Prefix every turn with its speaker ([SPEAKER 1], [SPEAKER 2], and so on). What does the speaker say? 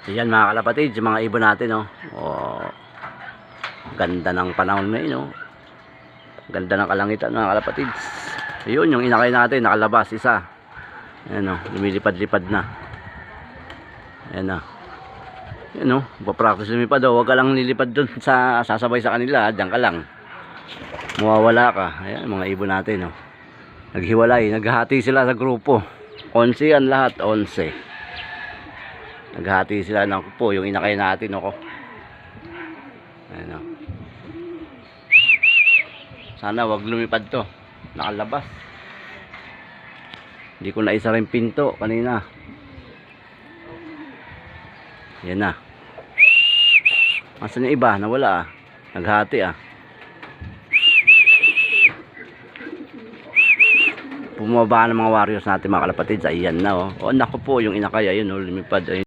[SPEAKER 1] Ayan mga kalapatid, yung mga ibon natin, oh. Oh, ganda ng panahon ngayon, oh. Ganda ng kalangitan mga kalapatid. Ayun, yung inakay natin, nakalabas isa. Ayan, oh, lumilipad-lipad na. Ayan, oh. Ayan, oh, papractice lumipad, oh. Huwag ka lang lilipad dun sa sasabay sa kanila, diyan ka lang. Mawawala ka. Ayan, mga ibon natin, oh. Naghiwalay, naghahati sila sa grupo. 11 ang lahat, 11. Naghati sila ng kupo, yung inakay natin, ako. Ayan, o. Sana wag lumipad to. Nakalabas. Hindi ko naisa rin pinto kanina. Yan na. Asan yung iba? Nawala, ah. Naghati, ah. Bumaba ng mga warriors natin mga kalapatid. Ayan na, oh. O, naku po, yung inakay, ayun, oh, lumipad. Ayun.